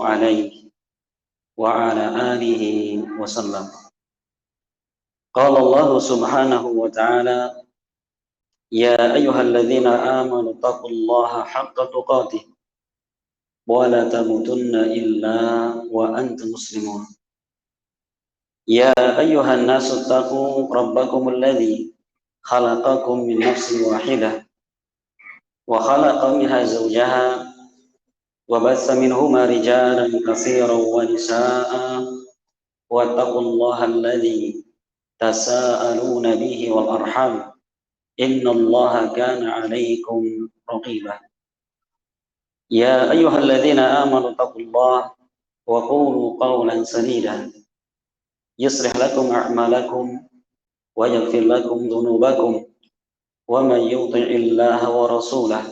عليه وعلى آله وسلم. قال الله سبحانه وتعالى: يا أيها الذين آمنوا اتقوا الله حق تقاته ولا تموتن إلا وأنتم مسلمون. يا أيها الناس اتقوا ربكم الذي خلقكم من نفس واحدة وخلق منها زوجها وبث منهما رجالا كثيرا ونساء واتقوا الله الذي تساءلون به والأرحام إن الله كان عليكم رقيبا. يا أيها الذين آمنوا اتقوا الله وقولوا قولا سديدا يصلح لكم أعمالكم ويغفر لكم ذنوبكم ومن يطع الله ورسوله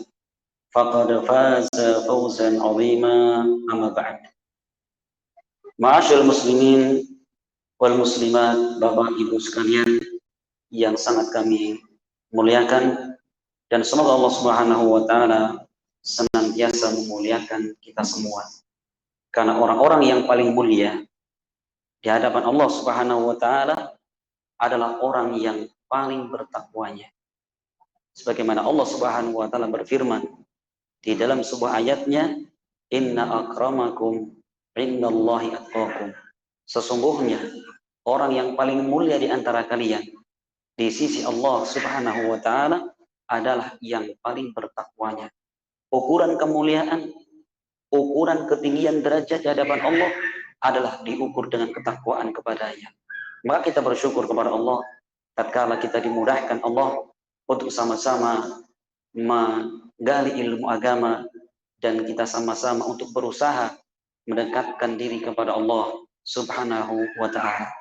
فقد فاز فوزا عظيما. أما بعد. Ma'asyiral muslimin wal muslimat, Bapak Ibu sekalian yang sangat kami muliakan, dan semoga Allah Subhanahu wa taala senantiasa memuliakan kita semua. Karena orang-orang yang paling mulia di hadapan Allah Subhanahu wa taala adalah orang yang paling bertakwanya. Sebagaimana Allah Subhanahu wa taala berfirman di dalam sebuah ayatnya, inna akramakum indallahi atqakum. Sesungguhnya orang yang paling mulia di antara kalian di sisi Allah Subhanahu wa taala adalah yang paling bertakwanya. Ukuran kemuliaan, ukuran ketinggian derajat di hadapan Allah adalah diukur dengan ketakwaan kepadanya. Maka kita bersyukur kepada Allah tatkala kita dimudahkan Allah untuk sama-sama menggali ilmu agama, dan kita sama-sama untuk berusaha mendekatkan diri kepada Allah Subhanahu wa ta'ala.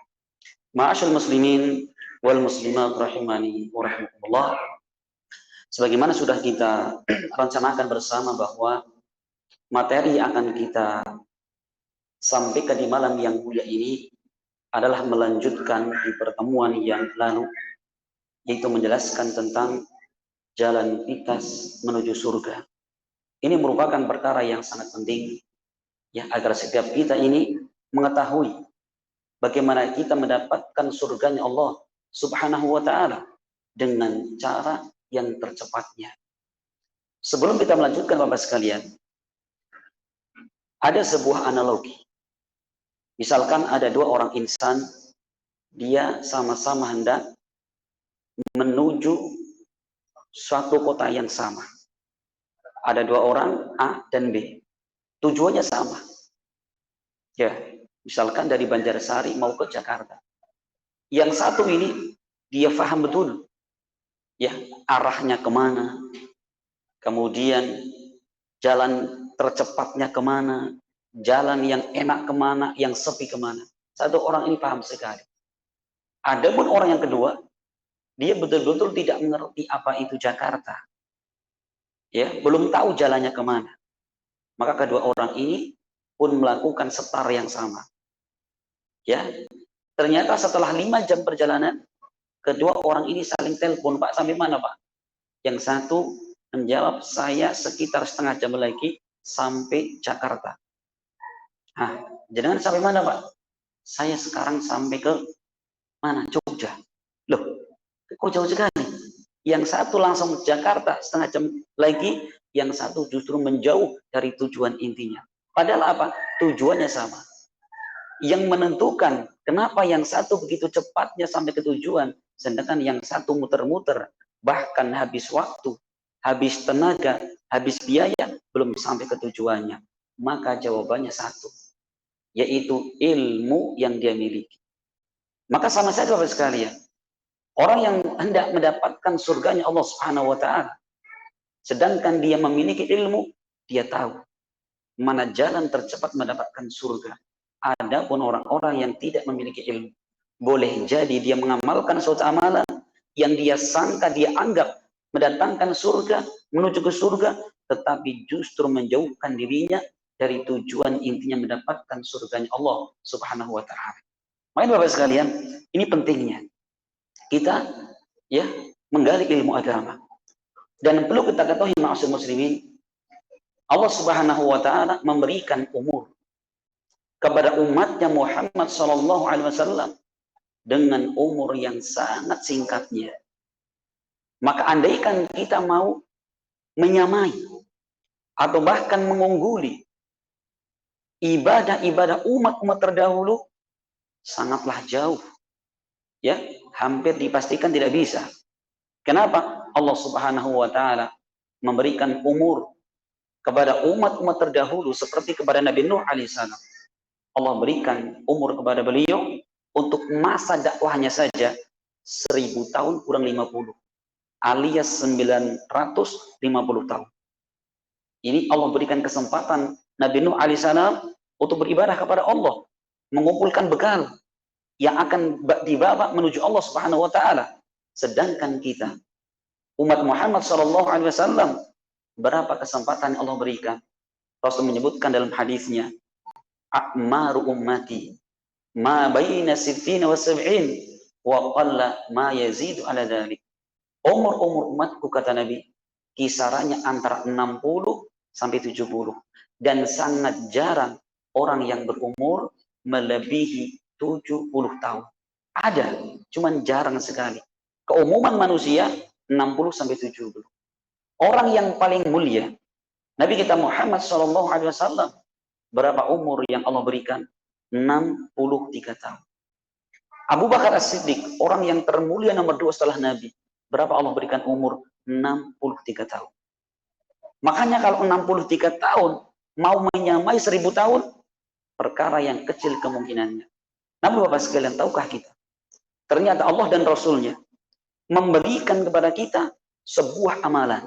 Ma'asyal muslimin wal muslimat rahimani wa rahimakumullah. Sebagaimana sudah kita rencanakan bersama bahwa materi yang akan kita sampaikan di malam yang mulia ini adalah melanjutkan di pertemuan yang lalu, yaitu menjelaskan tentang jalan pintas menuju surga. Ini merupakan perkara yang sangat penting, ya, agar setiap kita ini mengetahui bagaimana kita mendapatkan surganya Allah Subhanahu wa ta'ala dengan cara yang tercepatnya. Sebelum kita melanjutkan, Bapak sekalian, ada sebuah analogi. Misalkan ada dua orang insan, dia sama-sama hendak menuju suatu kota yang sama. Ada dua orang, A dan B. Tujuannya sama. Ya, misalkan dari Banjarsari mau ke Jakarta. Yang satu ini dia paham betul, ya, arahnya kemana, kemudian jalan tercepatnya kemana, jalan yang enak kemana, yang sepi kemana. Satu orang ini paham sekali. Adapun orang yang kedua, dia betul-betul tidak mengerti apa itu Jakarta. Ya, belum tahu jalannya kemana. Maka kedua orang ini pun melakukan setar yang sama. Ya, ternyata setelah 5 jam perjalanan, kedua orang ini saling telepon, Pak, sampai mana, Pak? Yang satu menjawab, saya sekitar setengah jam lagi sampai Jakarta. Nah, jangan sampai mana, Pak? Saya sekarang sampai ke mana? Jogja. Loh, kok jauh sekali? Yang satu langsung ke Jakarta setengah jam lagi, yang satu justru menjauh dari tujuan intinya. Padahal apa? Tujuannya sama. Yang menentukan kenapa yang satu begitu cepatnya sampai ke tujuan, sedangkan yang satu muter-muter, bahkan habis waktu, habis tenaga, habis biaya, belum sampai ke tujuannya. Maka jawabannya satu, yaitu ilmu yang dia miliki. Maka sama saja, Bapak sekalian, orang yang hendak mendapatkan surganya Allah Subhanahu wa ta'ala, sedangkan dia memiliki ilmu, dia tahu mana jalan tercepat mendapatkan surga. Adapun orang-orang yang tidak memiliki ilmu, boleh jadi dia mengamalkan suatu amalan yang dia sangka, dia anggap mendatangkan surga, menuju ke surga, tetapi justru menjauhkan dirinya dari tujuan intinya mendapatkan surganya Allah Subhanahu wa ta'ala. Makanya Bapak sekalian, ini pentingnya kita, ya, menggali ilmu agama. Dan perlu kita ketahui, ma'asyiral muslimin, Allah Subhanahu wa ta'ala memberikan umur kepada umatnya Muhammad Sallallahu Alaihi Wasallam dengan umur yang sangat singkatnya. Maka andaikan kita mau menyamai atau bahkan mengungguli ibadah-ibadah umat-umat terdahulu, sangatlah jauh. Ya, hampir dipastikan tidak bisa. Kenapa? Allah Subhanahu wa taala memberikan umur kepada umat-umat terdahulu seperti kepada Nabi Nuh alaihissalam. Allah berikan umur kepada beliau untuk masa dakwahnya saja 1000 tahun kurang 50, alias 950 tahun. Ini Allah berikan kesempatan Nabi Nuh alaihissalam untuk beribadah kepada Allah, mengumpulkan bekal yang akan dibawa menuju Allah Subhanahu wa taala. Sedangkan kita umat Muhammad sallallahu alaihi wasallam, berapa kesempatan yang Allah berikan? Rasul menyebutkan dalam hadisnya, a'maru ummati ma baina sittina wa sab'in wa qalla ma yazidu ala dhalik. Umur umatku, kata Nabi, kisarannya antara 60 sampai 70, dan sangat jarang orang yang berumur melebihi 70 tahun. Ada, cuman jarang sekali. Keumuman manusia 60 sampai 70. Orang yang paling mulia, Nabi kita Muhammad sallallahu alaihi wasallam, berapa umur yang Allah berikan? 63 tahun. Abu Bakar As-Siddiq, orang yang termulia nomor 2 setelah Nabi, berapa Allah berikan umur? 63 tahun. Makanya kalau 63 tahun mau menyamai 1000 tahun, perkara yang kecil kemungkinannya. Namun Bapak sekalian, tahukah kita, ternyata Allah dan Rasulnya memberikan kepada kita sebuah amalan,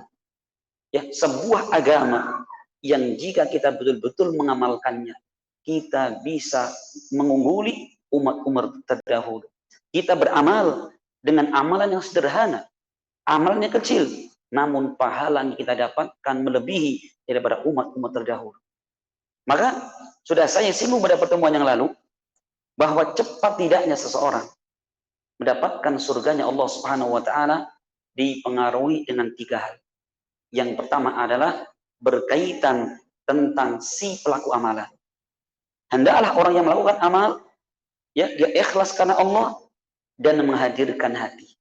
ya, sebuah agama yang jika kita betul-betul mengamalkannya, kita bisa mengungguli umat-umat terdahulu. Kita beramal dengan amalan yang sederhana, amalannya kecil, namun pahala yang kita dapatkan melebihi daripada umat-umat terdahulu. Maka sudah saya singgung pada pertemuan yang lalu, bahwa cepat tidaknya seseorang mendapatkan surganya Allah Subhanahu wa taala dipengaruhi dengan 3 hal. Yang pertama adalah berkaitan tentang si pelaku amalan. Hendaklah orang yang melakukan amal, ya, dia ikhlas karena Allah dan menghadirkan hati.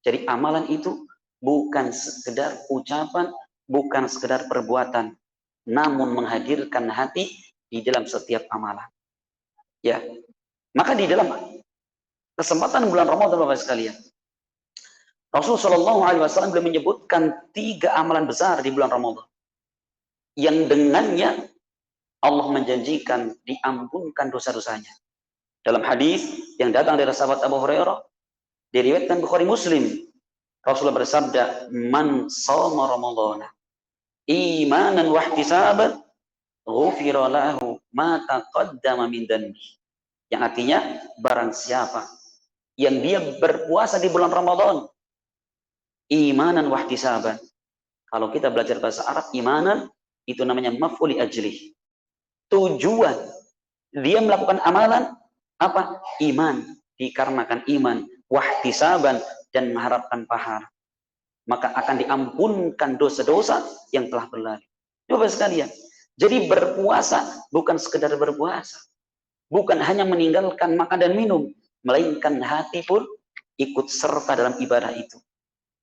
Jadi amalan itu bukan sekedar ucapan, bukan sekedar perbuatan, namun menghadirkan hati di dalam setiap amalan. Ya, maka di dalam kesempatan bulan Ramadan, Bapak sekalian, Rasulullah Shallallahu Alaihi Wasallam beliau menyebutkan 3 amalan besar di bulan Ramadan, yang dengannya Allah menjanjikan diampunkan dosa-dosanya. Dalam hadis yang datang dari sahabat Abu Hurairah, diriwayatkan Bukhari Muslim, Rasulullah bersabda, "Man shoma Ramadhana imanan wa ihtisaban, ghufira lahu ma taqaddama min dhanbi." Yang artinya, barang siapa yang dia berpuasa di bulan Ramadan imanan wa ihtisaban. Kalau kita belajar bahasa Arab, imanan itu namanya maf'ul ajli. Tujuan dia melakukan amalan apa? Iman, dikarenakan iman, wahtisaban, dan mengharapkan pahala, maka akan diampunkan dosa-dosa yang telah berlalu. Coba sekalian, jadi berpuasa bukan sekedar berpuasa, bukan hanya meninggalkan makan dan minum, melainkan hati pun ikut serta dalam ibadah itu.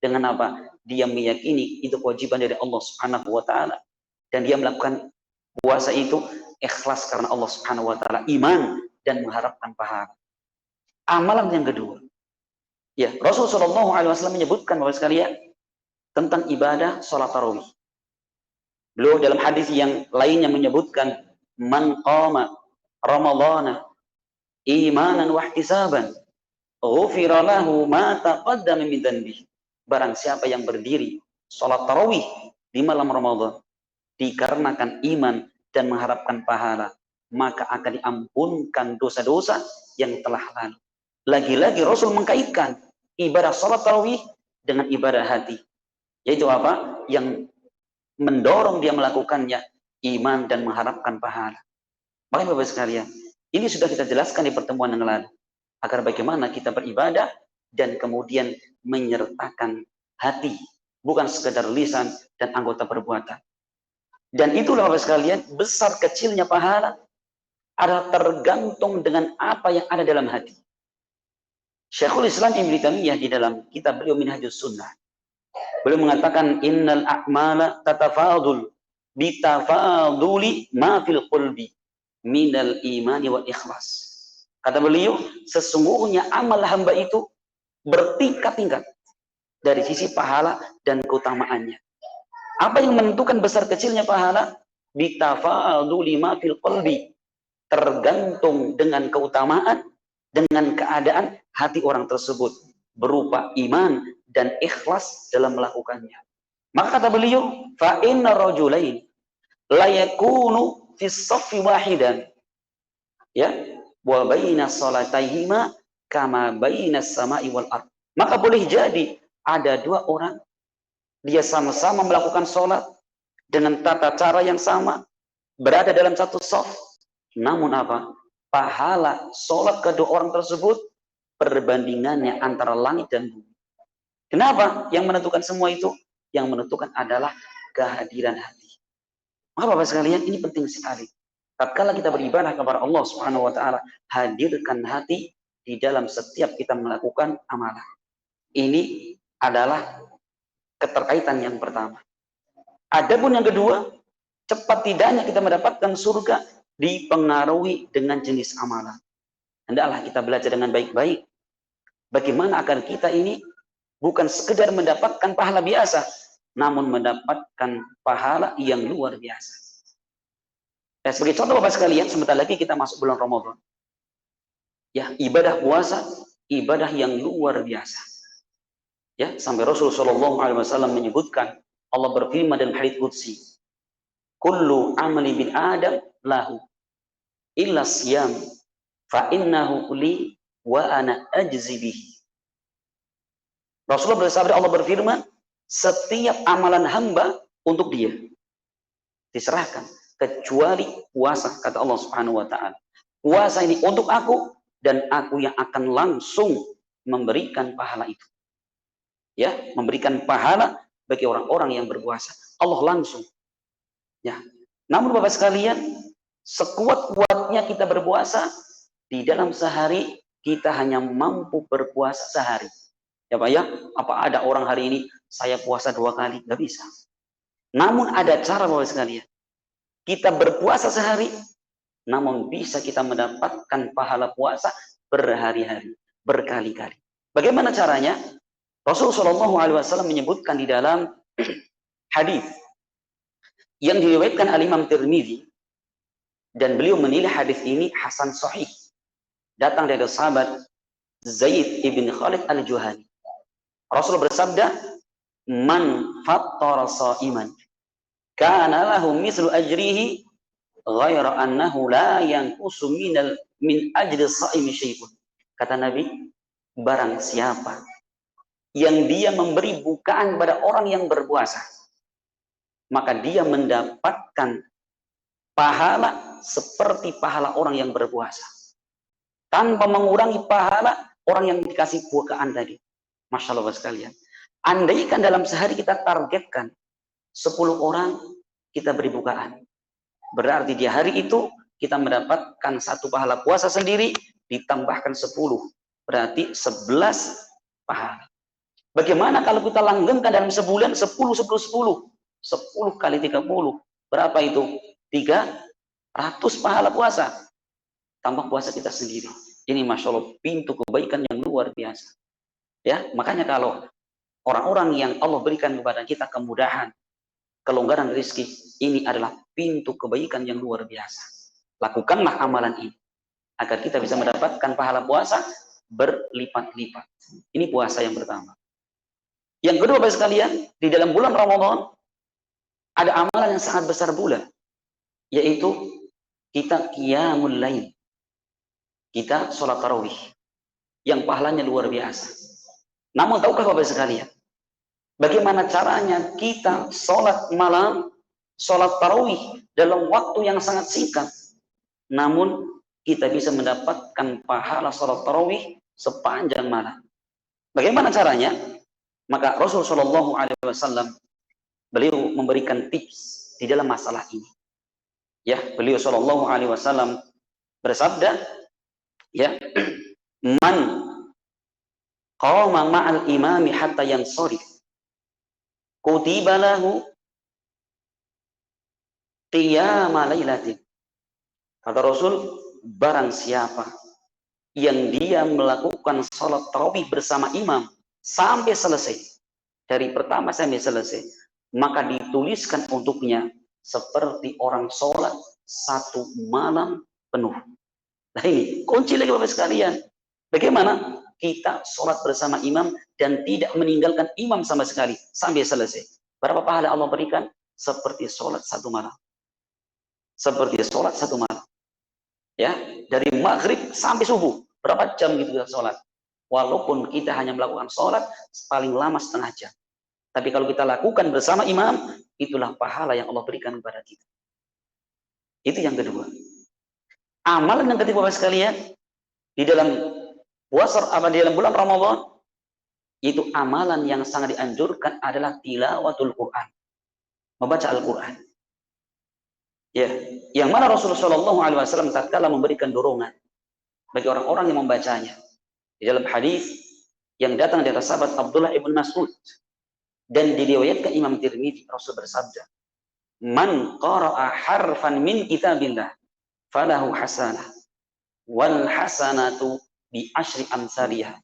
Dengan apa? Dia meyakini itu kewajiban dari Allah Subhanahu wa taala, dan dia melakukan puasa itu ikhlas karena Allah Subhanahu wa taala, iman dan mengharapkan pahala. Amalan yang kedua, ya, Rasulullah Shallallahu Alaihi Wasallam menyebutkan bahwa sekalian tentang ibadah sholat tarawih. Beliau dalam hadis yang lainnya menyebutkan, man qama ramadhana imanan wa ihtisaban, ghufira lahu ma taqaddama min dhanbi. Barang siapa yang berdiri sholat tarawih di malam Ramadan dikarenakan iman dan mengharapkan pahala, maka akan diampunkan dosa-dosa yang telah lalu. Lagi-lagi Rasul mengkaitkan ibadah sholat tarawih dengan ibadah hati, yaitu apa? Yang mendorong dia melakukannya iman dan mengharapkan pahala. Makanya Bapak sekalian, ini sudah kita jelaskan di pertemuan yang lalu, agar bagaimana kita beribadah dan kemudian menyertakan hati, bukan sekedar lisan dan anggota perbuatan. Dan itulah Bapak sekalian, besar kecilnya pahala adalah tergantung dengan apa yang ada dalam hati. Syekhul Islam Ibnu Taimiyah di dalam kitab beliau Minhajus Sunnah, beliau mengatakan innal a'mala tatafadul bitafaduli ma fil qulbi minal imani wal ikhlas. Kata beliau, sesungguhnya amal hamba itu bertingkat-tingkat dari sisi pahala dan keutamaannya. Apa yang menentukan besar kecilnya pahala? Bitafaduli ma fil qalbi, tergantung dengan keutamaan, dengan keadaan hati orang tersebut berupa iman dan ikhlas dalam melakukannya. Maka kata beliau, fa inna rajulain la yakunu fi saffi wahidan, ya, wa baina salataihima kama baina samai wal ard. Maka boleh jadi ada dua orang, dia sama-sama melakukan sholat dengan tata cara yang sama, berada dalam satu shaf, namun apa? Pahala sholat kedua orang tersebut perbandingannya antara langit dan bumi. Kenapa? Yang menentukan semua itu, yang menentukan adalah kehadiran hati. Maka Bapak sekalian, ini penting sekali. Tatkala kita beribadah kepada Allah Subhanahu wa taala, hadirkan hati di dalam setiap kita melakukan amalan. Ini adalah keterkaitan yang pertama. Adapun yang kedua, cepat tidaknya kita mendapatkan surga dipengaruhi dengan jenis amalan. Hendaklah kita belajar dengan baik-baik bagaimana agar kita ini bukan sekedar mendapatkan pahala biasa, namun mendapatkan pahala yang luar biasa. Dan sebagai contoh Bapak sekalian, sebentar lagi kita masuk bulan Ramadan. Ya, ibadah puasa, ibadah yang luar biasa. Ya, sampai Rasulullah SAW menyebutkan, Allah berfirman dalam hadits qudsi, kullu amali bin adam lahu illa siyam fa innahu li wa ana ajzi bihi. Rasulullah bersabda, Allah berfirman, setiap amalan hamba untuk dia diserahkan kecuali puasa, kata Allah Subhanahu wa taala. Puasa ini untuk aku dan aku yang akan langsung memberikan pahala itu. Ya, memberikan pahala bagi orang-orang yang berpuasa. Allah langsung. Ya. Namun Bapak sekalian, sekuat-kuatnya kita berpuasa, di dalam sehari kita hanya mampu berpuasa sehari. Ya Pak ya, apa ada orang hari ini saya puasa 2 kali? Nggak bisa. Namun ada cara Bapak sekalian. Kita berpuasa sehari, namun bisa kita mendapatkan pahala puasa berhari-hari, berkali-kali. Bagaimana caranya? Rasulullah SAW menyebutkan di dalam hadis yang diriwayatkan oleh Imam Tirmidzi, dan beliau menilai hadis ini hasan sahih. Datang dari sahabat Zaid ibn Khalid al-Juhani. Rasul bersabda, man fattara sha'iman kana lahu mislu ajrihi ghaira annahu la yanqusu min ajri shaimi syai'un. Kata Nabi, barang siapa yang dia memberi bukaan kepada orang yang berpuasa, maka dia mendapatkan pahala seperti pahala orang yang berpuasa, tanpa mengurangi pahala orang yang dikasih bukaan tadi. Masya Allah sekalian. Andaikan dalam sehari kita targetkan 10 orang kita beri bukaan, berarti di hari itu kita mendapatkan 1 pahala puasa sendiri, ditambahkan 10, berarti 11 pahala. Bagaimana kalau kita langgengkan dalam sebulan 10 kali 30, berapa itu? 300 pahala puasa, tambah puasa kita sendiri. Ini Masya Allah pintu kebaikan yang luar biasa. Ya, makanya kalau orang-orang yang Allah berikan kepada kita kemudahan, kelonggaran rezeki, ini adalah pintu kebaikan yang luar biasa. Lakukanlah amalan ini agar kita bisa mendapatkan pahala puasa berlipat-lipat. Ini puasa yang pertama. Yang kedua Bapak sekalian, di dalam bulan Ramadan ada amalan yang sangat besar pula, yaitu kita qiyamul lail. Kita sholat tarawih yang pahalanya luar biasa. Namun tahukah Bapak sekalian, bagaimana caranya kita sholat malam, sholat tarawih dalam waktu yang sangat singkat, namun kita bisa mendapatkan pahala sholat tarawih sepanjang malam. Bagaimana caranya? Maka Rasulullah SAW beliau memberikan tips di dalam masalah ini. Ya, beliau SAW bersabda, ya, man qama ma'al imami hatta yansharif kutiba lahu qiyama lailatin. Kata Rasul, barang siapa yang dia melakukan sholat tarawih bersama imam sampai selesai, dari pertama sampai selesai, maka dituliskan untuknya seperti orang sholat satu malam penuh. Nah ini kunci lagi Bapak sekalian. Bagaimana kita sholat bersama imam dan tidak meninggalkan imam sama sekali sampai selesai. Berapa pahala Allah berikan? Seperti sholat satu malam. Seperti sholat satu malam. Ya, dari maghrib sampai subuh. Berapa jam gitu kita sholat? Walaupun kita hanya melakukan sholat paling lama setengah jam. Tapi kalau kita lakukan bersama imam, itulah pahala yang Allah berikan kepada kita. Itu yang kedua. Amalan yang ketiga Bapak sekalian, di dalam puasa di dalam bulan Ramadan, itu amalan yang sangat dianjurkan adalah tilawatul Quran. Membaca Al-Quran. Ya, yang mana Rasulullah SAW tatkala memberikan dorongan bagi orang-orang yang membacanya. Di dalam hadis yang datang dari sahabat Abdullah ibn Mas'ud dan diriwayatkan Imam Tirmidzi, Rasul bersabda, "Man qara'a harfan min kitabillah falahu hasanah wal hasanatu bi asyri amsalihah.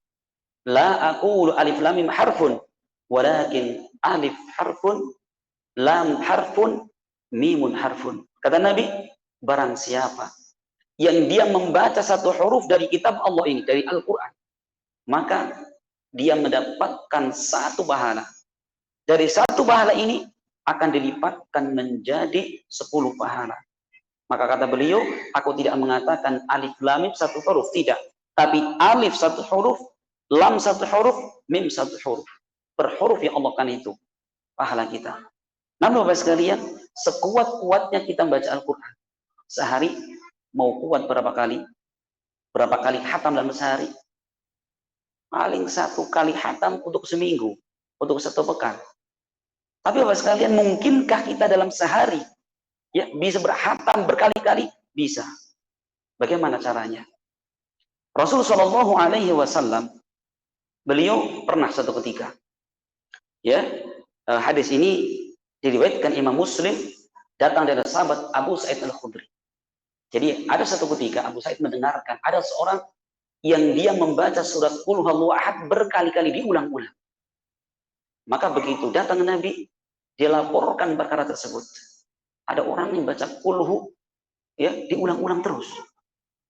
La aqulu alif lam mim harfun walakin alif harfun lam harfun mimun harfun." Kata Nabi, barang siapa yang dia membaca satu huruf dari kitab Allah ini, dari Al-Quran, maka dia mendapatkan satu pahala. Dari satu pahala ini akan dilipatkan menjadi 10 pahala. Maka kata beliau, aku tidak mengatakan alif lam mim satu huruf, tidak. Tapi alif satu huruf, lam satu huruf, mim satu huruf. Per huruf yang Allah kan itu pahala kita. Namun Bapak sekalian, sekuat-kuatnya kita membaca Al-Quran, sehari mau kuat berapa kali? Berapa kali khatam dalam sehari? Paling 1 kali khatam untuk seminggu, untuk 1 pekan. Tapi Bapak sekalian, mungkinkah kita dalam sehari ya bisa berkhatam berkali-kali? Bisa. Bagaimana caranya? Rasulullah SAW, beliau pernah satu ketika, ya, hadis ini diriwayatkan Imam Muslim, datang dari sahabat Abu Sa'id Al-Khudri. Jadi ada satu ketika Abu Sa'id mendengarkan ada seorang yang dia membaca surat Qul Huwallahu Ahad berkali-kali, diulang-ulang. Maka begitu datang Nabi, dia laporkan perkara tersebut. Ada orang yang baca Qul Hu, ya, diulang-ulang terus.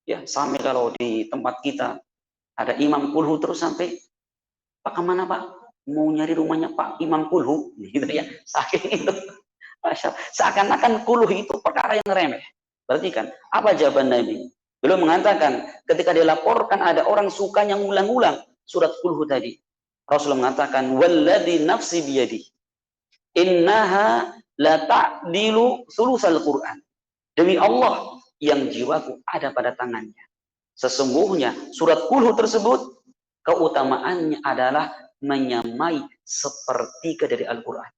Ya, sampai kalau di tempat kita ada imam Qul Hu terus sampai, "Pak, kemana Pak? Mau nyari rumahnya Pak Imam Qul Hu," gitu ya. Saking itu. Seakan-akan Qul Hu itu perkara yang remeh. Berarti kan, apa jawaban Nabi? Beliau mengatakan, ketika dilaporkan ada orang sukanya ngulang-ulang surat Qul Hu tadi, Rasulullah mengatakan, "Walladzi nafsi biyadi, innaha la ta'dilu sulusal Qur'an." Demi Allah yang jiwaku ada pada tangannya, sesungguhnya surat Qul Hu tersebut keutamaannya adalah menyamai sepertiga dari Al-Quran.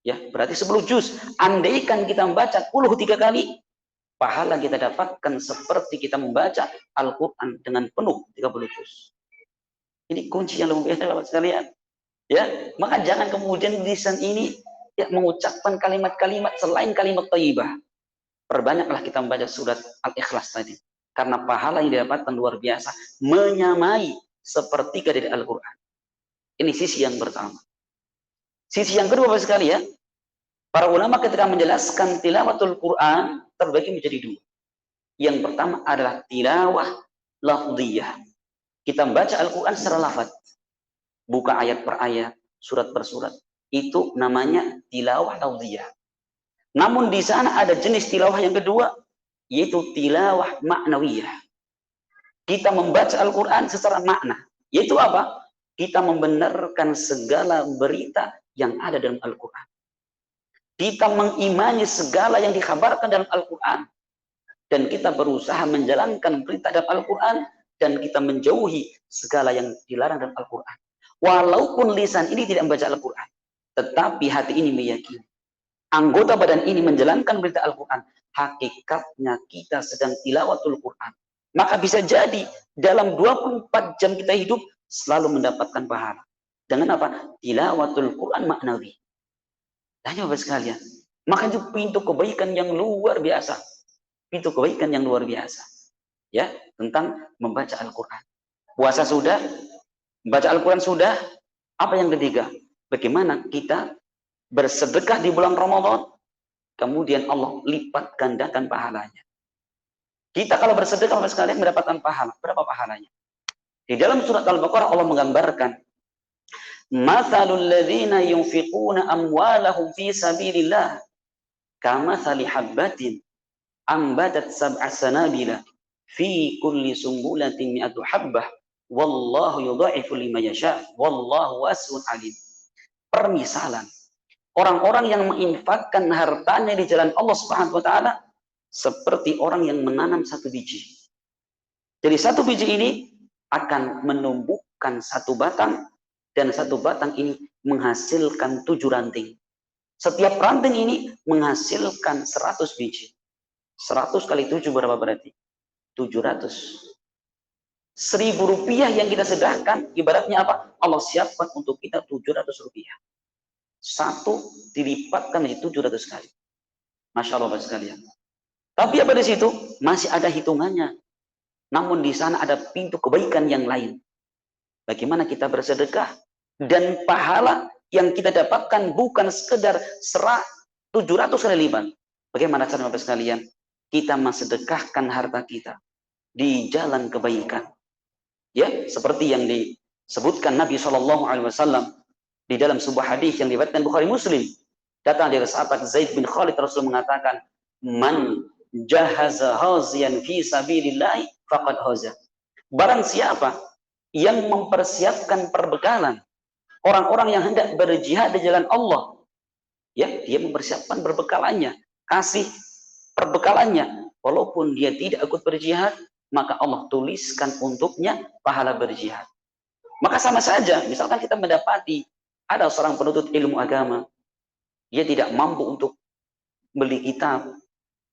Ya, berarti 10 juz. Andaikan kita membaca Qul Hu 3 kali, pahala kita dapatkan seperti kita membaca Al-Quran dengan penuh 30 juz. Ini kunci yang luar biasa Bapak sekalian. Ya, maka jangan kemudian lisan ini ya mengucapkan kalimat-kalimat selain kalimat thayyibah. Perbanyaklah kita membaca surat Al-Ikhlas tadi, karena pahala yang didapatkan luar biasa, menyamai sepertiga dari Al-Quran. Ini sisi yang pertama. Sisi yang kedua Bapak sekalian, para ulama ketika menjelaskan tilawatul Quran terbagi menjadi 2. Yang pertama adalah tilawah lafdhiyah. Kita membaca Al-Quran secara lafaz, buka ayat per ayat, surat per surat. Itu namanya tilawah lafdhiyah. Namun di sana ada jenis tilawah yang kedua, yaitu tilawah maknawiyah. Kita membaca Al-Quran secara makna. Yaitu apa? Kita membenarkan segala berita yang ada dalam Al-Quran. Kita mengimani segala yang dikhabarkan dalam Al-Quran. Dan kita berusaha menjalankan berita dalam Al-Quran. Dan kita menjauhi segala yang dilarang dalam Al-Quran. Walaupun lisan ini tidak membaca Al-Quran, tetapi hati ini meyakini. Anggota badan ini menjalankan berita Al-Quran. hakikatnya kita sedang tilawatul Quran. Maka bisa jadi dalam 24 jam kita hidup selalu mendapatkan pahala. Dengan apa? Tilawatul Quran maknawi. Tanya Bapak sekalian. Maka itu pintu kebaikan yang luar biasa. Pintu kebaikan yang luar biasa. Ya, tentang membaca Al-Quran. Puasa sudah, membaca Al-Quran sudah. Apa yang ketiga? Bagaimana kita bersedekah di bulan Ramadan, kemudian Allah lipat gandakan pahalanya. Kita kalau bersedekah Bapak sekalian mendapatkan pahala. Berapa pahalanya? Di dalam surat Al-Baqarah Allah menggambarkan, "Matsalul ladzina yunfiquna amwalahum fi sabilillah kamatsali habbatin ambatat sab'a sanabila fi kulli sumbulatin mi'atu habbah wallahu yudha'ifu liman yasha wallahu wasi'un alim." Permisalan orang-orang yang menginfakkan hartanya di jalan Allah Subhanahu wa taala seperti orang yang menanam satu biji. Jadi satu biji ini akan menumbuhkan satu batang, dan satu batang ini menghasilkan 7 ranting. Setiap ranting ini menghasilkan 100 biji. 100 kali 7 berapa berarti? 700. 1.000 rupiah yang kita sedahkan, ibaratnya apa? Allah siapkan untuk kita 700 rupiah. Satu dilipatkan menjadi 700 kali. Masya Allah Bapak sekalian. Tapi apa di situ? Masih ada hitungannya. Namun di sana ada pintu kebaikan yang lain. Bagaimana kita bersedekah dan pahala yang kita dapatkan bukan sekedar 700 kali lipat. Bagaimana cara Bapak sekalian? Kita mensedekahkan harta kita di jalan kebaikan. Ya, seperti yang disebutkan Nabi SAW di dalam sebuah hadis yang diriwayatkan Bukhari Muslim. Datang dari sahabat Zaid bin Khalid, Rasul mengatakan, "Man jahaza hazian fi sabilillah faqad haza." Barang siapa yang mempersiapkan perbekalan orang-orang yang hendak berjihad di jalan Allah, ya, dia mempersiapkan perbekalannya, kasih perbekalannya, walaupun dia tidak ikut berjihad, maka Allah tuliskan untuknya pahala berjihad. Maka sama saja, misalkan kita mendapati ada seorang penuntut ilmu agama, dia tidak mampu untuk beli kitab,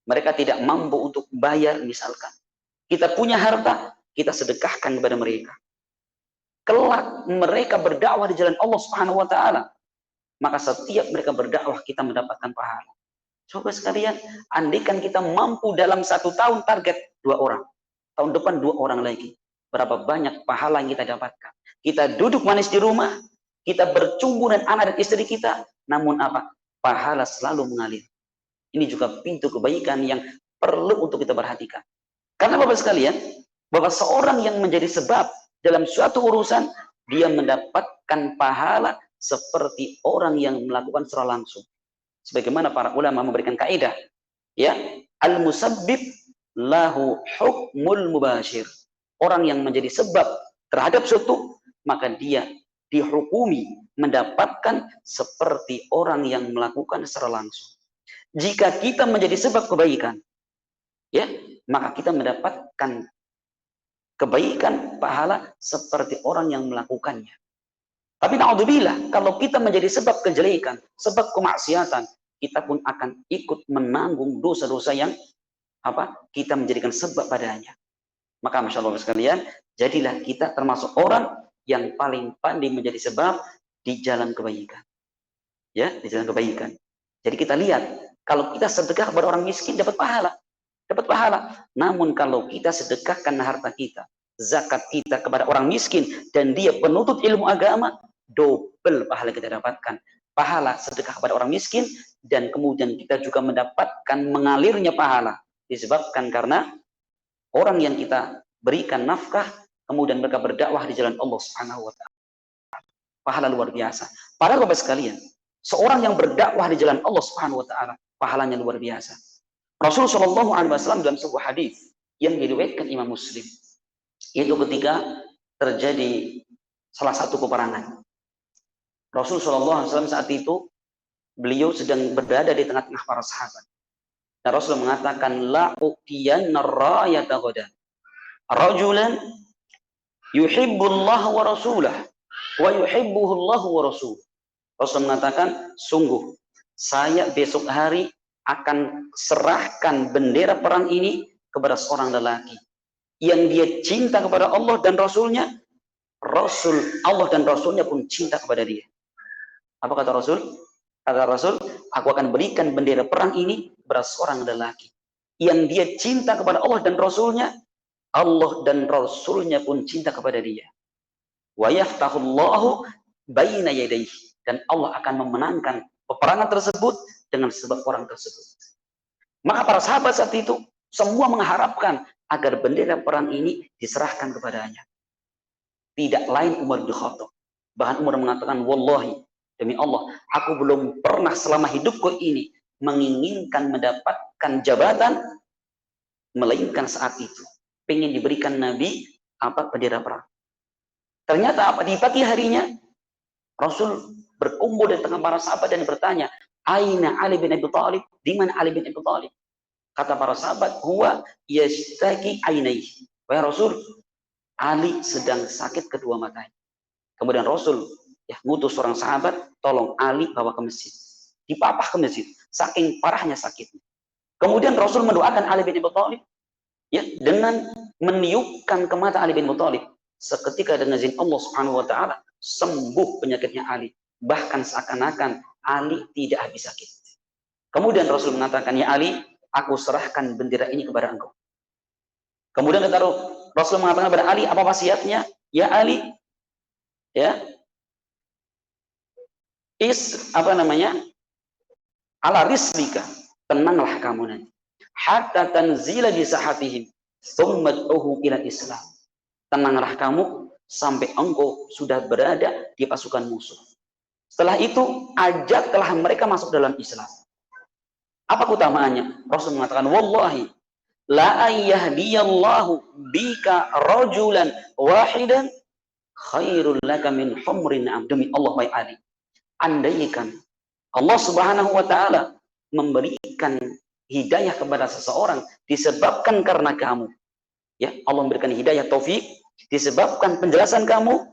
mereka tidak mampu untuk bayar misalkan. Kita punya harta, kita sedekahkan kepada mereka. Kelak mereka berdakwah di jalan Allah Subhanahu wa taala, maka setiap mereka berdakwah kita mendapatkan pahala. Coba sekalian, andaikan kita mampu dalam 1 tahun target 2 orang, tahun depan 2 orang lagi, berapa banyak pahala yang kita dapatkan. Kita duduk manis di rumah, kita bercumbu dengan anak dan istri kita, namun apa? Pahala selalu mengalir. Ini juga pintu kebaikan yang perlu untuk kita perhatikan. Karena Bapak sekalian, bahwa seorang yang menjadi sebab dalam suatu urusan, dia mendapatkan pahala seperti orang yang melakukan secara langsung. Sebagaimana para ulama memberikan kaidah, ya, al-musabbib lahu hukmul mubashir. Orang yang menjadi sebab terhadap suatu, maka dia dihukumi mendapatkan seperti orang yang melakukan secara langsung. Jika kita menjadi sebab kebaikan, ya, maka kita mendapatkan kebaikan pahala seperti orang yang melakukannya. Tapi naudzubillah, kalau kita menjadi sebab kejelekan, sebab kemaksiatan, kita pun akan ikut menanggung dosa-dosa yang kita menjadikan sebab padanya. Maka Masya Allah sekalian, jadilah kita termasuk orang yang paling pandai menjadi sebab di jalan kebaikan. Ya, di jalan kebaikan. Jadi kita lihat, kalau kita sedekah kepada orang miskin dapat pahala. Dapat pahala. Namun kalau kita sedekahkan harta kita, zakat kita kepada orang miskin, dan dia penuntut ilmu agama, double pahala kita dapatkan. Pahala sedekah kepada orang miskin, dan kemudian kita juga mendapatkan mengalirnya pahala. Disebabkan karena orang yang kita berikan nafkah, kemudian mereka berdakwah di jalan Allah Subhanahu wa taala. Pahala luar biasa. Padahal Bapak sekalian, seorang yang berdakwah di jalan Allah Subhanahu wa taala, pahalanya luar biasa. Rasul Shallallahu alaihi wasallam dalam sebuah hadis yang diriwayatkan Imam Muslim, yaitu ketika terjadi salah satu peperangan. Rasul Shallallahu alaihi wasallam saat itu beliau sedang berada di tengah-tengah para sahabat. Dan Rasul mengatakan, la uqiyanna rayata ghadan rajulan yuhibbullah wa rasulah wa yuhibbuhullah wa rasul. Rasul mengatakan, sungguh saya besok hari akan serahkan bendera perang ini kepada seorang lelaki yang dia cinta kepada Allah dan Rasulnya. Allah dan Rasulnya pun cinta kepada dia. Apa kata Rasul? Kata Rasul, aku akan berikan bendera perang ini kepada seorang lelaki yang dia cinta kepada Allah dan Rasulnya. Allah dan Rasulnya pun cinta kepada dia. Wa yaftahullahu baina yadayhi, dan Allah akan memenangkan peperangan tersebut dengan sebab orang tersebut. Maka para sahabat saat itu semua mengharapkan agar bendera perang ini diserahkan kepadanya. Tidak lain Umar bin Khattab. Bahkan Umar mengatakan, wallahi, demi Allah, aku belum pernah selama hidupku ini menginginkan mendapatkan jabatan melainkan saat itu pengen diberikan Nabi bendera perang. Ternyata di pagi harinya Rasul berkumpul di tengah para sahabat dan bertanya, aina Ali bin Abi Thalib? Di mana Ali bin Abi Thalib? Kata para sahabat, huwa yashtaki ainaihi. Wahai Rasul, Ali sedang sakit kedua matanya. Kemudian Rasul ngutus seorang sahabat, tolong Ali bawa ke masjid. Dipapah ke masjid, saking parahnya sakitnya. Kemudian Rasul mendoakan Ali bin Abi Thalib dengan meniupkan ke mata Ali bin Abi Thalib. Seketika dengan izin Allah Subhanahu wa taala sembuh penyakitnya Ali. Bahkan seakan-akan Ali tidak habis sakit. Kemudian Rasul mengatakan, ya Ali, aku serahkan bendera ini kepada engkau. Kemudian kata Rasul mengatakan kepada Ali, apa wasiatnya? Ya Ali, ala rislika, tenanglah kamu nanti. Hatta tanzila bi sahatihim, tsumma ud'uhum ila Islam. Tenanglah kamu sampai engkau sudah berada di pasukan musuh. Setelah itu, ajaklah mereka masuk dalam Islam. Apa keutamaannya? Rasul mengatakan, wallahi, la ayyahdiyallahu bika rajulan wahidan khairul laka min humrin na'am. Demi Allah, wahai Ali, andaikan Allah Subhanahu wa taala memberikan hidayah kepada seseorang disebabkan karena kamu, Allah memberikan hidayah taufik disebabkan penjelasan kamu,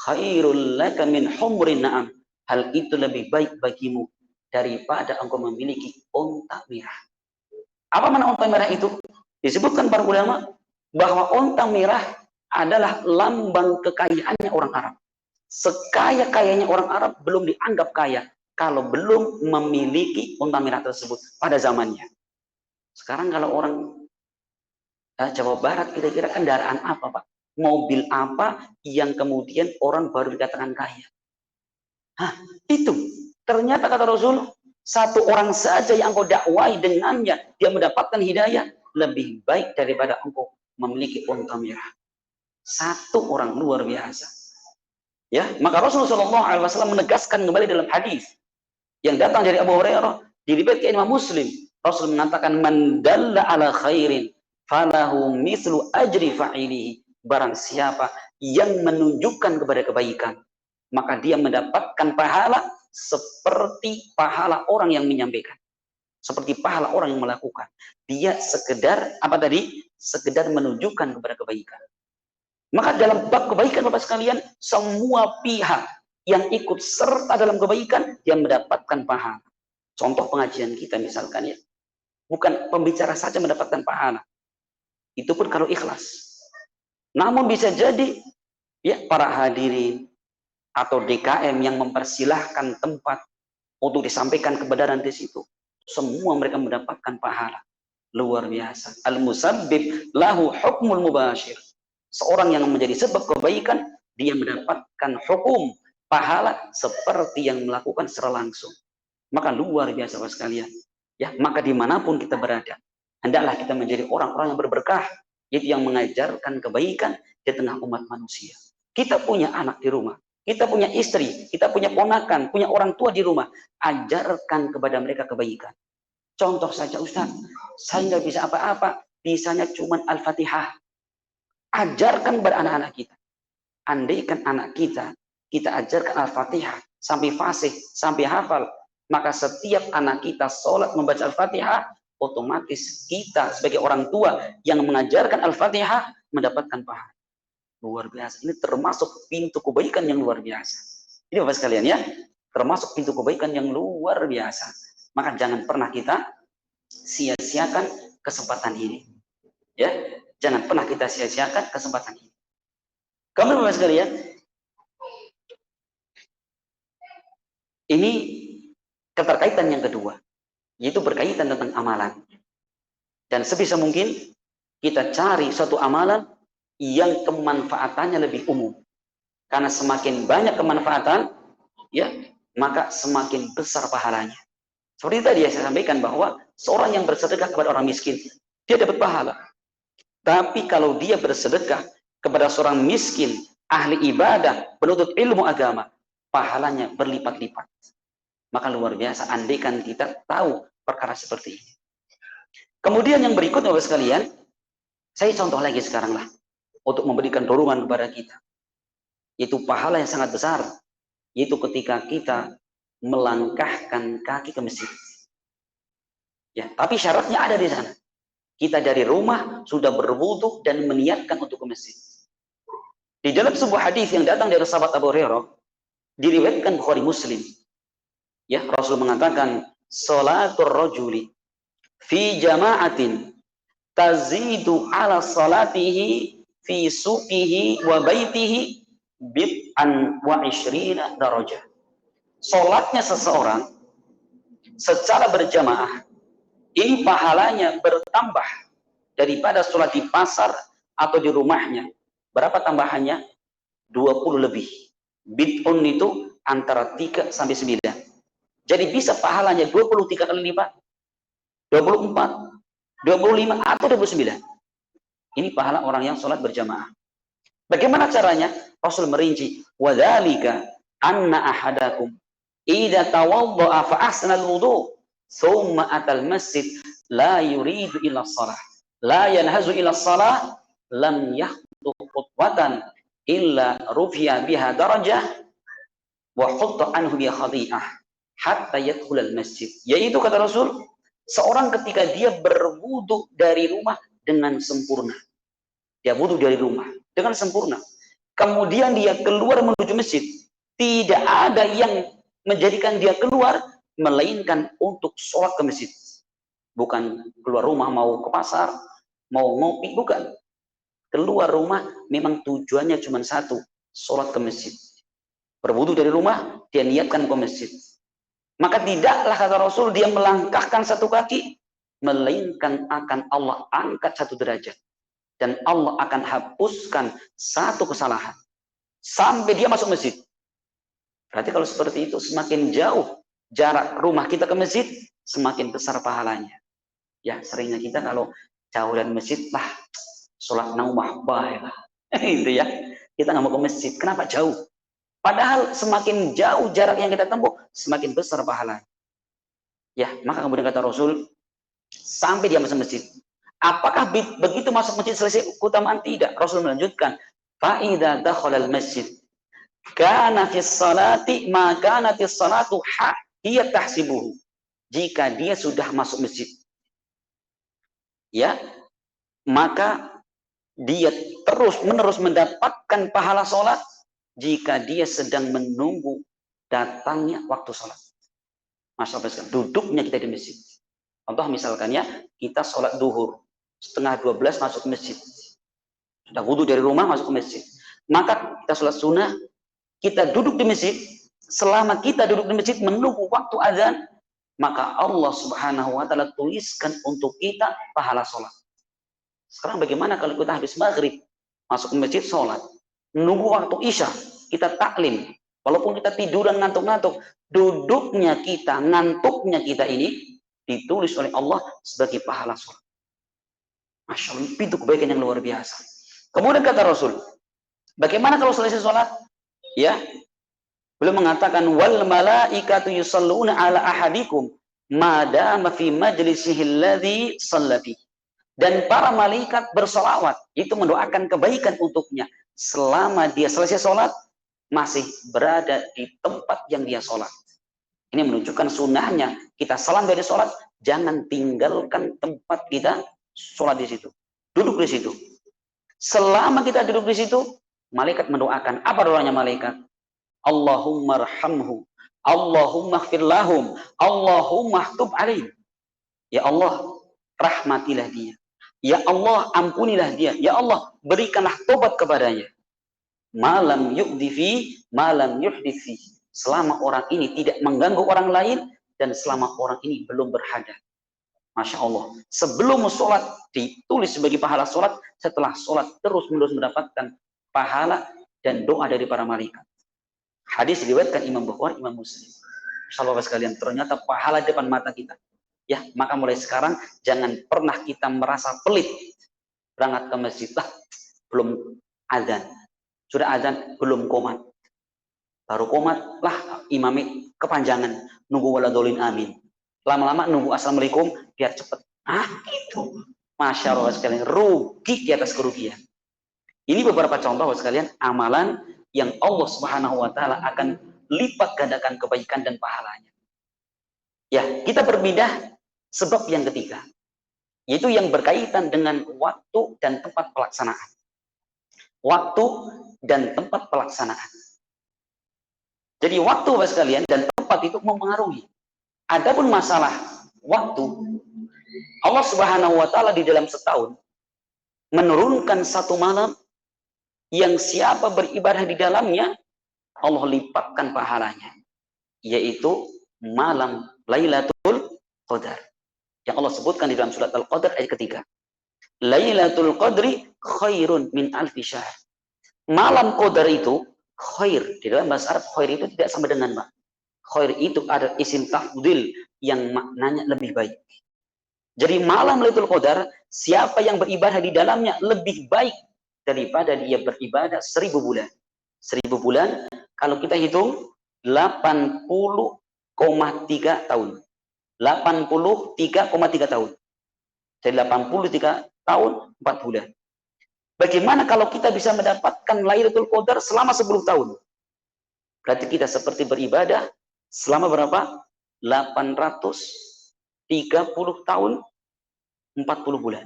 khairul laka min humrin na'am, hal itu lebih baik bagimu daripada engkau memiliki unta merah. Apa makna unta merah itu? Disebutkan para ulama bahwa unta merah adalah lambang kekayaannya orang Arab. Sekaya-kayanya orang Arab belum dianggap kaya kalau belum memiliki unta merah tersebut pada zamannya. Sekarang kalau orang Jawa Barat, kira-kira kendaraan apa, Pak? Mobil apa yang kemudian orang baru dikatakan kaya? Itu. Ternyata kata Rasul, satu orang saja yang engkau dakwai dengannya, dia mendapatkan hidayah, lebih baik daripada engkau memiliki unta merah. Satu orang, luar biasa. Maka Rasulullah SAW menegaskan kembali dalam hadis yang datang dari Abu Hurairah, diriwayatkan Imam Muslim. Rasul mengatakan, man dalla ala khairin falahu mislu ajri fa'ilihi. Barang siapa yang menunjukkan kepada kebaikan, maka dia mendapatkan pahala seperti pahala orang yang menyampaikan, seperti pahala orang yang melakukan. Dia sekedar sekedar menunjukkan kepada kebaikan. Maka dalam bab kebaikan, Bapak sekalian, semua pihak yang ikut serta dalam kebaikan dia mendapatkan pahala. Contoh pengajian kita misalkan, bukan pembicara saja mendapatkan pahala, itu pun kalau ikhlas. Namun bisa jadi para hadirin atau DKM yang mempersilahkan tempat untuk disampaikan kebenaran di situ, semua mereka mendapatkan pahala. Luar biasa. Al-musabbib lahu hukmul mubashir. Seorang yang menjadi sebab kebaikan, dia mendapatkan hukum pahala seperti yang melakukan secara langsung. Maka luar biasa Bapak sekalian. Maka dimanapun kita berada, hendaklah kita menjadi orang-orang yang berberkah, yaitu yang mengajarkan kebaikan di tengah umat manusia. Kita punya anak di rumah, kita punya istri, kita punya ponakan, punya orang tua di rumah. Ajarkan kepada mereka kebaikan. Contoh saja, Ustaz, saya nggak bisa apa-apa, bisanya cuma Al-Fatihah. Ajarkan kepada anak-anak kita. Andaikan anak kita ajarkan Al-Fatihah sampai fasih, sampai hafal, maka setiap anak kita sholat membaca Al-Fatihah, otomatis kita sebagai orang tua yang mengajarkan Al-Fatihah mendapatkan pahala. Luar biasa. Ini termasuk pintu kebaikan yang luar biasa. Ini Bapak sekalian, termasuk pintu kebaikan yang luar biasa. Maka jangan pernah kita sia-siakan kesempatan ini. Ya, jangan pernah kita sia-siakan kesempatan ini. Kemudian Bapak sekalian, ini keterkaitan yang kedua, yaitu berkaitan tentang amalan. Dan sebisa mungkin kita cari suatu amalan yang kemanfaatannya lebih umum. Karena semakin banyak kemanfaatan, ya, maka semakin besar pahalanya. Seperti tadi saya sampaikan bahwa seorang yang bersedekah kepada orang miskin, dia dapat pahala. Tapi kalau dia bersedekah kepada seorang miskin, ahli ibadah, penuntut ilmu agama, pahalanya berlipat-lipat. Maka luar biasa, andaikan kita tahu perkara seperti ini. Kemudian yang berikutnya Bapak sekalian, saya contoh lagi sekarang lah, untuk memberikan dorongan kepada kita. Itu pahala yang sangat besar, yaitu ketika kita melangkahkan kaki ke masjid. Ya, tapi syaratnya ada di sana. Kita dari rumah sudah berwudu dan meniatkan untuk ke masjid. Di dalam sebuah hadis yang datang dari sahabat Abu Hurairah, diriwayatkan Bukhari Muslim. Ya, Rasul mengatakan, "Shalatul rajuli fi jama'atin tazidu ala salatihi fi suqihi wa baitihi bid'an wa 20 darajah." Salatnya seseorang secara berjamaah ini pahalanya bertambah daripada sholat di pasar atau di rumahnya. Berapa tambahannya? 20 lebih. Bid'un itu antara 3 sampai 9. Jadi bisa pahalanya 23 kali lipat, 24, 25 atau 29. Ini pahala orang yang sholat berjamaah. Bagaimana caranya? Rasul merinci, "Wadzalika anna ahadakum idza tawaddaa fa ahsana al-wudu' thumma atal masjid la yuridu illa shalah la yanhazu illa shalah lam yakhtu khutwatan illa rufi'a biha darajah wa hutta anhu bi khati'ah hatta yadkhul al masjid." Yaitu kata Rasul, seorang ketika dia berwudu dari rumah dengan sempurna. Dia wudu dari rumah dengan sempurna. Kemudian dia keluar menuju masjid. Tidak ada yang menjadikan dia keluar melainkan untuk sholat ke masjid. Bukan keluar rumah mau ke pasar, mau ngopi, bukan. Keluar rumah memang tujuannya cuma satu, sholat ke masjid. Berwudu dari rumah, dia niatkan ke masjid. Maka tidaklah kata Rasul dia melangkahkan satu kaki, melainkan akan Allah angkat satu derajat. Dan Allah akan hapuskan satu kesalahan. Sampai dia masuk masjid. Berarti kalau seperti itu, semakin jauh jarak rumah kita ke masjid, semakin besar pahalanya. Ya, seringnya kita kalau jauh dari masjid, lah, sholat naumah, baiklah. Itu ya, kita nggak mau ke masjid. Kenapa jauh? Padahal semakin jauh jarak yang kita tempuh, semakin besar pahalanya. Ya, maka kemudian kata Rasul, sampai dia masuk masjid. Apakah begitu masuk masjid selesai keutamaan? Tidak. Rasul melanjutkan, "Fa'idza dakhala al-masjid kana fi sholati ma kanat as-salatu hiya tahsibuhu." Jika dia sudah masuk masjid, ya, maka dia terus-menerus mendapatkan pahala sholat jika dia sedang menunggu datangnya waktu sholat. Masya Allah, duduknya kita di masjid. Contoh misalkan ya, kita sholat duhur, 11:30 masuk ke masjid. Sudah wudu dari rumah masuk ke masjid. Maka kita sholat sunnah, kita duduk di masjid. Selama kita duduk di masjid menunggu waktu azan, maka Allah Subhanahu wa ta'ala tuliskan untuk kita pahala sholat. Sekarang bagaimana kalau kita habis maghrib masuk ke masjid sholat, nunggu waktu isya kita taklim, walaupun kita tiduran ngantuk-ngantuk, duduknya kita, ngantuknya kita ini ditulis oleh Allah sebagai pahala sholat. Masya Allah, pintu kebaikan yang luar biasa. Kemudian kata Rasul, bagaimana kalau selesai sholat? Ya, beliau mengatakan, "Wal malaikatu yusalluna ala ahadikum madama fi majlisihi alladhi shalla fi." Dan para malaikat bersolawat, itu mendoakan kebaikan untuknya selama dia selesai sholat masih berada di tempat yang dia sholat. Ini menunjukkan sunnahnya kita salam dari sholat, jangan tinggalkan tempat kita sholat di situ, duduk di situ. Selama kita duduk di situ, malaikat mendoakan. Apa doanya malaikat? Allahumma arhamhu Allahumma ighfir lahum, Allahumma htub alaihim. Ya Allah, rahmatilah dia. Ya Allah, ampunilah dia. Ya Allah, berikanlah tobat kepadanya. Malam yu'difi, malam yuhdifi. Selama orang ini tidak mengganggu orang lain, dan selama orang ini belum berhadas. Masya Allah. Sebelum sholat ditulis sebagai pahala sholat, setelah sholat terus-menerus mendapatkan pahala dan doa dari para malaikat. Hadis diriwayatkan Imam Bukhari, Imam Muslim. Insyaallah sekalian, ternyata pahala di depan mata kita. Ya, maka mulai sekarang jangan pernah kita merasa pelit berangkat ke masjid. Belum azan. Sudah azan, belum qomat. Baru qomat, lah imami kepanjangan. Nunggu waladolin amin. Lama-lama nunggu assalamualaikum, biar cepet. Gitu. Masya Allah sekalian, rugi di atas kerugian. Ini beberapa contoh sekalian, amalan yang Allah Subhanahu wa Ta'ala akan lipat gandakan kebaikan dan pahalanya. Ya, kita berpindah sebab yang ketiga, yaitu yang berkaitan dengan waktu dan tempat pelaksanaan. Waktu dan tempat pelaksanaan. Jadi waktu sekalian dan tempat itu mempengaruhi. Adapun masalah waktu, Allah Subhanahu wa Ta'ala di dalam setahun menurunkan satu malam yang siapa beribadah di dalamnya, Allah lipatkan pahalanya, yaitu malam Lailatul Qadar. Yang Allah sebutkan di dalam surat Al-Qadar ayat ketiga. Lailatul Qadri khairun min alfi syahr. Malam Qadar itu khair. Di dalam bahasa Arab khair itu tidak sama dengan Mbak. Khair itu ada isim tafdil yang maknanya lebih baik. Jadi malam Lailatul Qadar, siapa yang beribadah di dalamnya lebih baik daripada dia beribadah 1000 bulan. 1000 bulan, kalau kita hitung 80,3 tahun. 83,3 tahun. Jadi 83 tahun 4 bulan. Bagaimana kalau kita bisa mendapatkan Lailatul Qadar selama 10 tahun? Berarti kita seperti beribadah selama berapa? 830 tahun 40 bulan.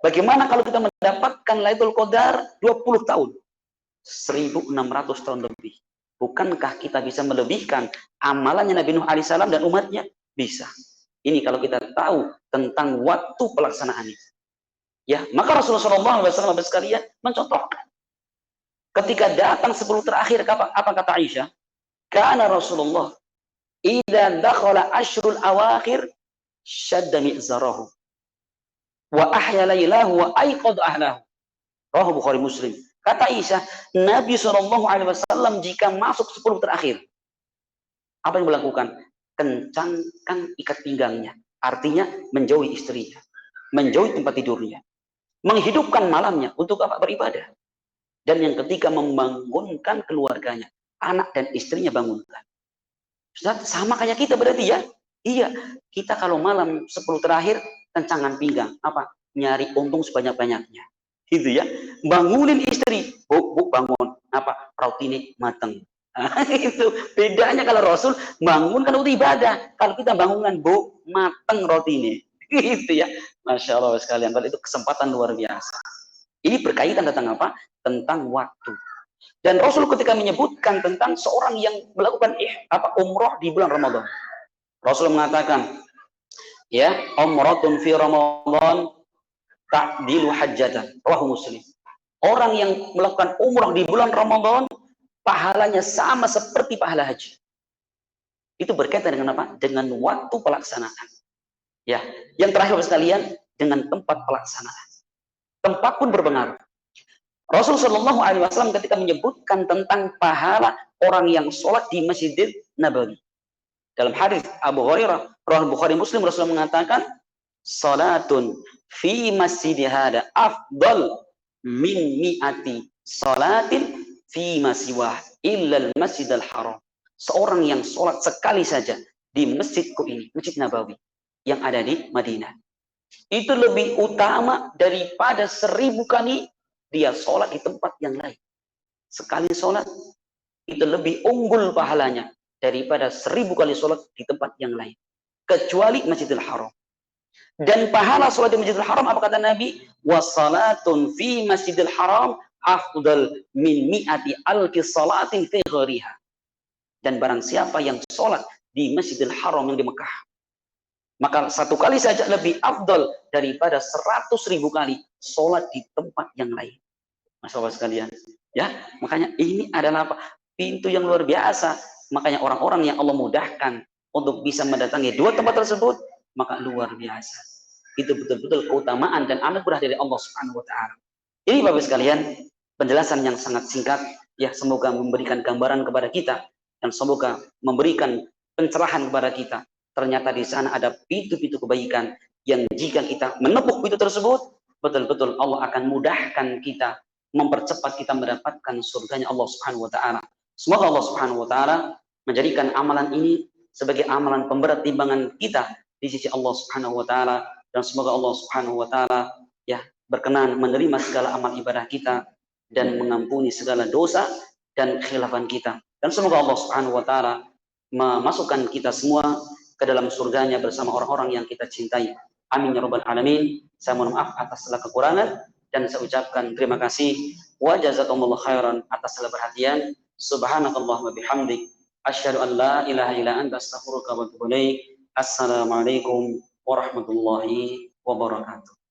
Bagaimana kalau kita mendapatkan Lailatul Qadar 20 tahun? 1600 tahun lebih. Bukankah kita bisa melebihkan amalannya Nabi Nuh alaihissalam dan umatnya? Bisa. Ini kalau kita tahu tentang waktu pelaksanaan ini. Ya, maka Rasulullah SAW sekalian mencontohkan. Ketika datang 10 terakhir, apa kata Aisyah? Karena Rasulullah idza dakhala ashrul awakhir syadda mi'zarahu wa ahya lailahu wa aiqad ahlahu. Rawahu Bukhari Muslim. Kata Aisyah, Nabi SAW jika masuk 10 terakhir, apa yang melakukan? Kencangkan ikat pinggangnya. Artinya menjauhi istrinya, menjauhi tempat tidurnya, menghidupkan malamnya untuk apa? Beribadah. Dan yang ketiga, membangunkan keluarganya, anak dan istrinya bangunkan. Ustaz, sama kayak kita berarti ya? Iya, kita kalau malam 10 terakhir, kencangan pinggang, apa? Nyari untung sebanyak-banyaknya. Gitu ya. Bangunin istri, bu bangun, apa? Roti ini mateng. Itu bedanya. Kalau Rasul bangun kan untuk ibadah, kalau kita bangunkan bu mateng roti ini. Gitu ya. Masya Allah sekalian, kalau itu kesempatan luar biasa. Ini berkaitan tentang apa? Tentang waktu. Dan Rasul ketika menyebutkan tentang seorang yang melakukan umroh di bulan Ramadan, Rasul mengatakan, ya, umratun fi Ramadan ta'dilu hajjatan. Rawahu Muslim. Orang yang melakukan umroh di bulan Ramadan, pahalanya sama seperti pahala haji. Itu berkaitan dengan apa? Dengan waktu pelaksanaan. Ya, yang terakhir sekalian, dengan tempat pelaksanaan. Tempat pun berpengaruh. Rasulullah SAW ketika menyebutkan tentang pahala orang yang sholat di Masjidil Nabawi. Dalam hadis Abu Hurairah, Rawahu Bukhari Muslim, Rasul mengatakan, salatun fi masjid hada afdal min mi'ati salatin fi masiwah illal masjidal haram. Seorang yang sholat sekali saja di masjidku ini, Masjid Nabawi, yang ada di Madinah, itu lebih utama daripada 1000 kali dia sholat di tempat yang lain. Sekali sholat itu lebih unggul pahalanya daripada 1000 kali sholat di tempat yang lain, kecuali Masjidil Haram. Dan pahala sholat di Masjidil Haram, apa kata Nabi? Wassalatun fi Masjidil Haram afdal min mi'ati alfi salatin fi ghariha. Dan barang siapa yang sholat di Masjidil Haram yang di Mekah, maka satu kali saja lebih afdal daripada 100.000 kali sholat di tempat yang lain. Masya Allah sekalian. Ya, makanya ini adalah apa? Pintu yang luar biasa. Makanya orang-orang yang Allah mudahkan untuk bisa mendatangi dua tempat tersebut, maka luar biasa. Itu betul-betul keutamaan dan anugerah dari Allah Subhanahu wa taala. Ini Bapak sekalian, penjelasan yang sangat singkat, ya, semoga memberikan gambaran kepada kita dan semoga memberikan pencerahan kepada kita. Ternyata di sana ada pintu-pintu kebaikan yang jika kita menepuk pintu tersebut, betul-betul Allah akan mudahkan kita, mempercepat kita mendapatkan surganya Allah Subhanahu wa taala. Semoga Allah Subhanahu wa taala menjadikan amalan ini sebagai amalan pemberat timbangan kita di sisi Allah Subhanahu wa taala, dan semoga Allah Subhanahu wa taala ya berkenan menerima segala amal ibadah kita dan mengampuni segala dosa dan khilafan kita. Dan semoga Allah Subhanahu wa taala memasukkan kita semua ke dalam surganya bersama orang-orang yang kita cintai. Amin ya rabbal alamin. Saya mohon maaf atas segala kekurangan dan saya ucapkan terima kasih wa jazakumullah khairan atas segala perhatian. Subhanakallahumma bihamdik asyhadu an la ilaha illa anta astaghfiruka wa atubu ilaik. Assalamualaikum warahmatullahi wabarakatuh.